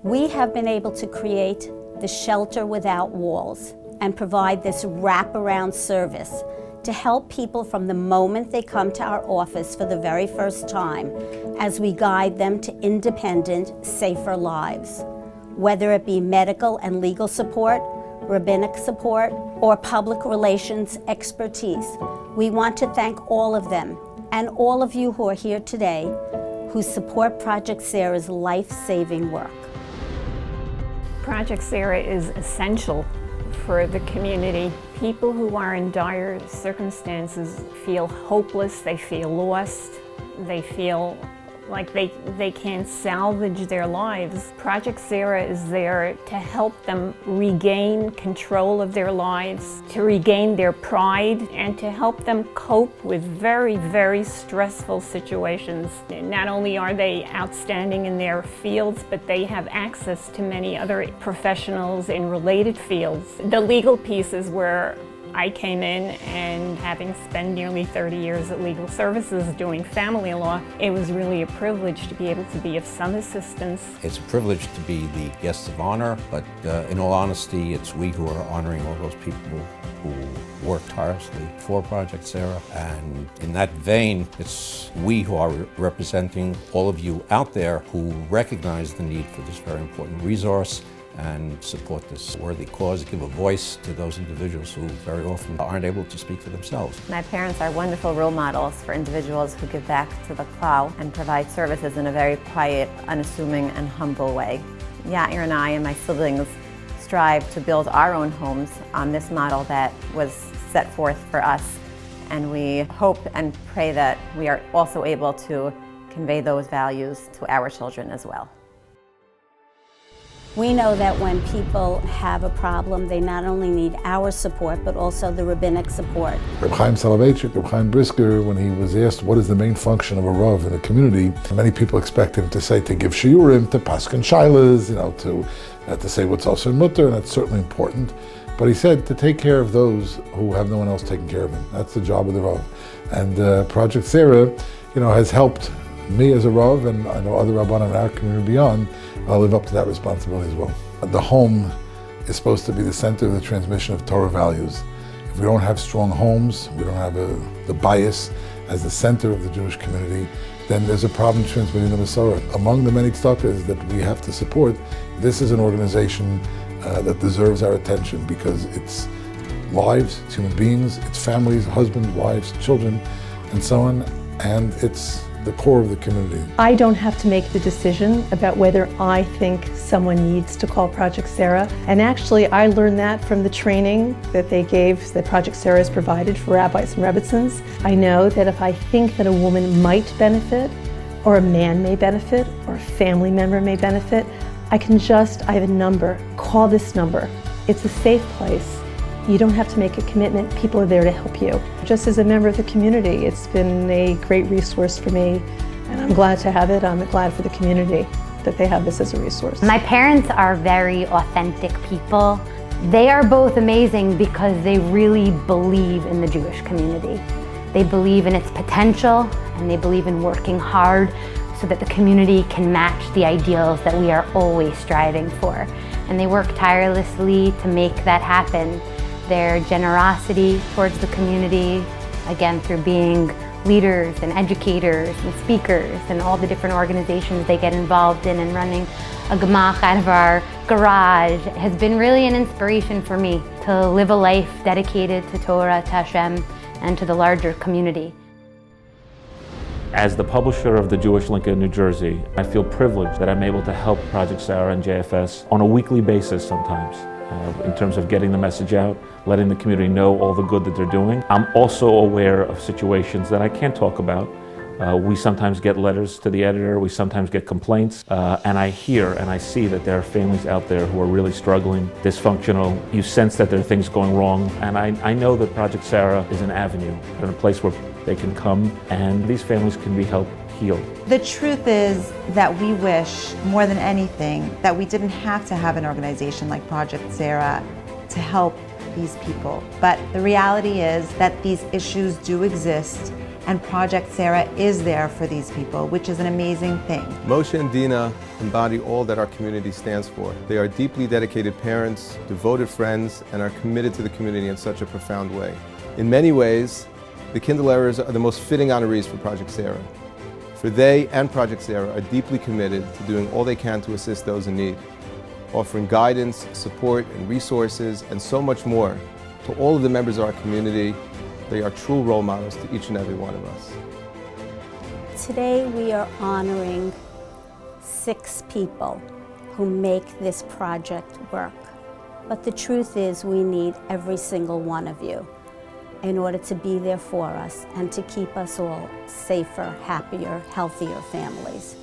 We have been able to create the shelter without walls and provide this wraparound service to help people from the moment they come to our office for the very first time as we guide them to independent, safer lives. Whether it be medical and legal support, rabbinic support, or public relations expertise, we want to thank all of them and all of you who are here today who support Project S.A.R.A.'s life-saving work. Project S.A.R.A. is essential for the community. People who are in dire circumstances feel hopeless, they feel lost, they feel like they can't salvage their lives. Project S.A.R.A. is there to help them regain control of their lives, to regain their pride, and to help them cope with very, very stressful situations. Not only are they outstanding in their fields, but they have access to many other professionals in related fields. The legal piece is where I came in, and having spent nearly 30 years at legal services doing family law, it was really a privilege to be able to be of some assistance. It's a privilege to be the guest of honor, but in all honesty, it's we who are honoring all those people who work tirelessly for Project S.A.R.A. And in that vein, it's we who are representing all of you out there who recognize the need for this very important resource and support this worthy cause, give a voice to those individuals who very often aren't able to speak for themselves. My parents are wonderful role models for individuals who give back to the cloud and provide services in a very quiet, unassuming, and humble way. Yair and I and my siblings strive to build our own homes on this model that was set forth for us, and we hope and pray that we are also able to convey those values to our children as well. We know that when people have a problem, they not only need our support, but also the rabbinic support. Rabbi Soloveitchik, Rabbi Brisker, when he was asked what is the main function of a Rav in the community, many people expect him to say to give shiurim, to paskin shailas, to say what's also in mutter, and that's certainly important. But he said to take care of those who have no one else taking care of them. That's the job of the Rav. And Project S.A.R.A., has helped me as a Rav, and I know other Rabbanim in our community beyond, live up to that responsibility as well. The home is supposed to be the center of the transmission of Torah values. If we don't have strong homes, we don't have the bias as the center of the Jewish community, then there's a problem transmitting the Masorah. Among the many tzedakahs that we have to support, this is an organization that deserves our attention because it's lives, it's human beings, it's families, husbands, wives, children, and so on, and it's the core of the community. I don't have to make the decision about whether I think someone needs to call Project S.A.R.A. And actually, I learned that from the training that they gave, that Project S.A.R.A. has provided for rabbis and rebbitzins. I know that if I think that a woman might benefit, or a man may benefit, or a family member may benefit, I have a number, call this number. It's a safe place. You don't have to make a commitment. People are there to help you. Just as a member of the community, it's been a great resource for me, and I'm glad to have it. I'm glad for the community that they have this as a resource. My parents are very authentic people. They are both amazing because they really believe in the Jewish community. They believe in its potential, and they believe in working hard so that the community can match the ideals that we are always striving for. And they work tirelessly to make that happen. Their generosity towards the community, again through being leaders and educators and speakers and all the different organizations they get involved in, and running a gemach out of our garage, has been really an inspiration for me to live a life dedicated to Torah, to Hashem, and to the larger community. As the publisher of the Jewish Link in New Jersey, I feel privileged that I'm able to help Project S.A.R.A. and JFS on a weekly basis sometimes. In terms of getting the message out, letting the community know all the good that they're doing. I'm also aware of situations that I can't talk about. We sometimes get letters to the editor, we sometimes get complaints, and I hear and I see that there are families out there who are really struggling, dysfunctional. You sense that there are things going wrong, and I know that Project S.A.R.A. is an avenue and a place where they can come and these families can be helped heal. The truth is that we wish, more than anything, that we didn't have to have an organization like Project S.A.R.A. to help these people. But the reality is that these issues do exist, And Project S.A.R.A.H is there for these people, which is an amazing thing. Moshe and Dena embody all that our community stands for. They are deeply dedicated parents, devoted friends, and are committed to the community in such a profound way. In many ways, the Kinderlehrers are the most fitting honorees for Project S.A.R.A.H. For they and Project S.A.R.A.H are deeply committed to doing all they can to assist those in need, offering guidance, support, and resources, and so much more to all of the members of our community. They are true role models to each and every one of us. Today we are honoring 6 people who make this project work. But the truth is we need every single one of you in order to be there for us and to keep us all safer, happier, healthier families.